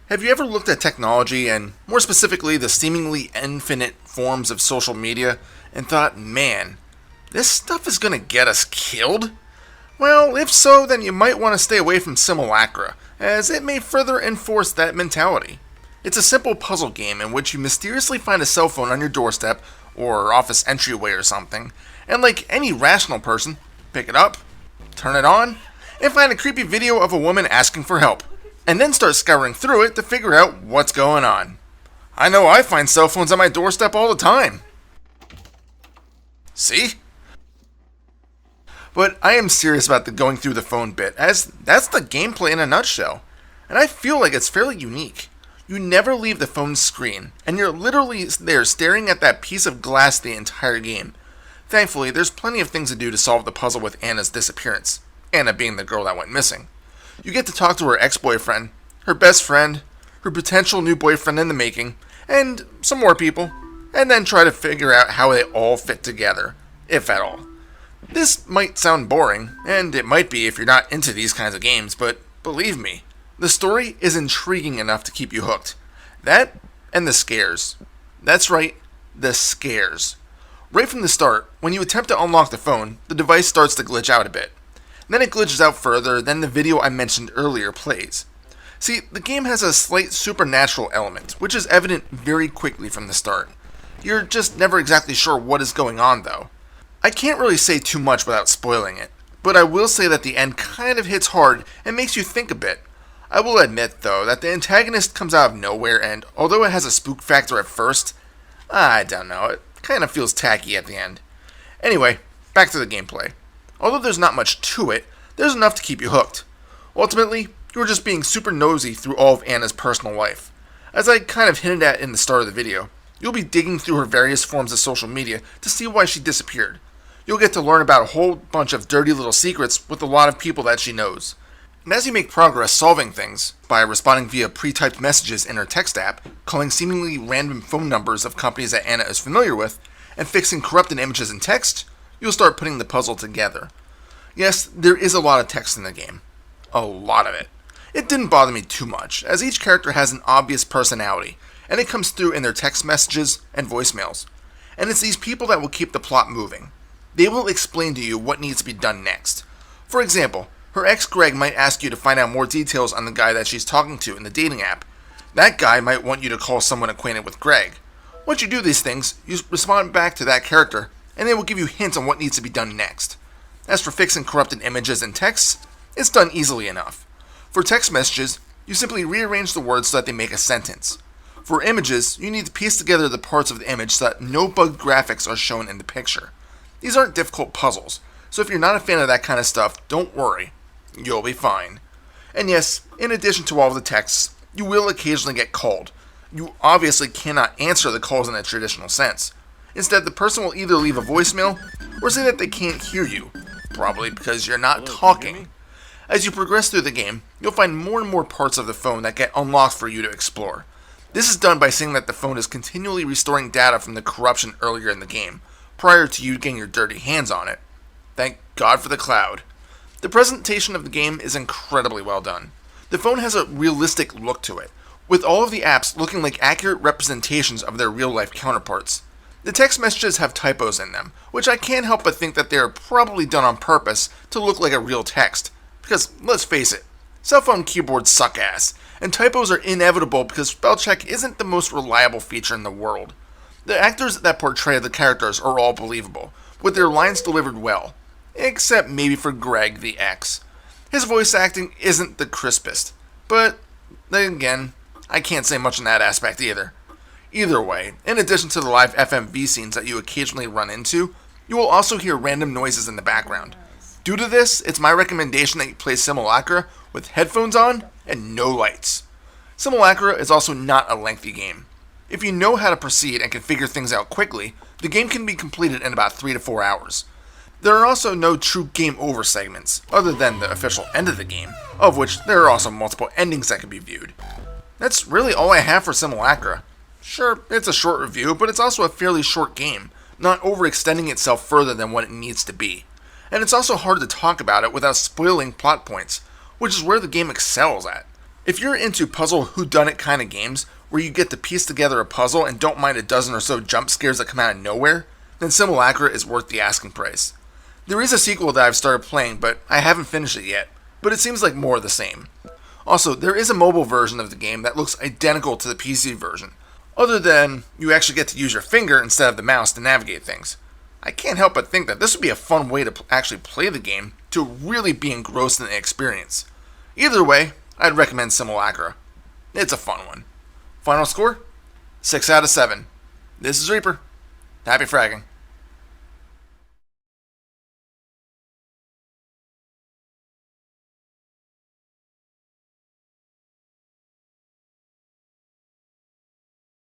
Have you ever looked at technology, and more specifically the seemingly infinite forms of social media, and thought, man, this stuff is gonna get us killed? Well, if so, then you might want to stay away from Simulacra, as it may further enforce that mentality. It's a simple puzzle game in which you mysteriously find a cell phone on your doorstep, or office entryway or something, and like any rational person, pick it up, turn it on, and find a creepy video of a woman asking for help, and then start scouring through it to figure out what's going on. I know I find cell phones on my doorstep all the time. See? But I am serious about the going through the phone bit, as that's the gameplay in a nutshell, and I feel like it's fairly unique. You never leave the phone's screen, and you're literally there staring at that piece of glass the entire game. Thankfully, there's plenty of things to do to solve the puzzle with Anna's disappearance, Anna being the girl that went missing. You get to talk to her ex-boyfriend, her best friend, her potential new boyfriend in the making, and some more people, and then try to figure out how they all fit together, if at all. This might sound boring, and it might be if you're not into these kinds of games, but believe me, the story is intriguing enough to keep you hooked. That and the scares. That's right, the scares. Right from the start, when you attempt to unlock the phone, the device starts to glitch out a bit. Then it glitches out further, then the video I mentioned earlier plays. See, the game has a slight supernatural element, which is evident very quickly from the start. You're just never exactly sure what is going on though. I can't really say too much without spoiling it, but I will say that the end kind of hits hard and makes you think a bit. I will admit though that the antagonist comes out of nowhere, and although it has a spook factor at first, I don't know, it kind of feels tacky at the end. Anyway, back to the gameplay. Although there's not much to it, there's enough to keep you hooked. Ultimately, you're just being super nosy through all of Anna's personal life. As I kind of hinted at in the start of the video, you'll be digging through her various forms of social media to see why she disappeared. You'll get to learn about a whole bunch of dirty little secrets with a lot of people that she knows. And as you make progress solving things, by responding via pre-typed messages in her text app, calling seemingly random phone numbers of companies that Anna is familiar with, and fixing corrupted images in text, you'll start putting the puzzle together. Yes, there is a lot of text in the game. A lot of it. It didn't bother me too much, as each character has an obvious personality, and it comes through in their text messages and voicemails. And it's these people that will keep the plot moving. They will explain to you what needs to be done next. For example, her ex Greg might ask you to find out more details on the guy that she's talking to in the dating app. That guy might want you to call someone acquainted with Greg. Once you do these things, you respond back to that character, and they will give you hints on what needs to be done next. As for fixing corrupted images and texts, it's done easily enough. For text messages, you simply rearrange the words so that they make a sentence. For images, you need to piece together the parts of the image so that no bugged graphics are shown in the picture. These aren't difficult puzzles, so if you're not a fan of that kind of stuff, don't worry. You'll be fine. And yes, in addition to all of the texts, you will occasionally get called. You obviously cannot answer the calls in a traditional sense. Instead, the person will either leave a voicemail or say that they can't hear you, probably because you're not talking. As you progress through the game, you'll find more and more parts of the phone that get unlocked for you to explore. This is done by seeing that the phone is continually restoring data from the corruption earlier in the game, prior to you getting your dirty hands on it. Thank God for the cloud. The presentation of the game is incredibly well done. The phone has a realistic look to it, with all of the apps looking like accurate representations of their real-life counterparts. The text messages have typos in them, which I can't help but think that they are probably done on purpose to look like a real text. Because, let's face it, cell phone keyboards suck ass, and typos are inevitable because spell check isn't the most reliable feature in the world. The actors that portray the characters are all believable, with their lines delivered well, except maybe for Greg the X. His voice acting isn't the crispest, but then again, I can't say much in that aspect either. Either way, in addition to the live FMV scenes that you occasionally run into, you will also hear random noises in the background. Due to this, it's my recommendation that you play Simulacra with headphones on and no lights. Simulacra is also not a lengthy game. If you know how to proceed and can figure things out quickly, the game can be completed in about 3 to 4 hours. There are also no true game over segments, other than the official end of the game, of which there are also multiple endings that can be viewed. That's really all I have for Simulacra. Sure, it's a short review, but it's also a fairly short game, not overextending itself further than what it needs to be. And it's also hard to talk about it without spoiling plot points, which is where the game excels at. If you're into puzzle whodunit kind of games, where you get to piece together a puzzle and don't mind a dozen or so jump scares that come out of nowhere, then Simulacra is worth the asking price. There is a sequel that I've started playing, but I haven't finished it yet, but it seems like more of the same. Also, there is a mobile version of the game that looks identical to the PC version, other than you actually get to use your finger instead of the mouse to navigate things. I can't help but think that this would be a fun way to actually play the game to really be engrossed in the experience. Either way, I'd recommend Simulacra. It's a fun one. Final score? 6 out of 7. This is Reaper. Happy fragging.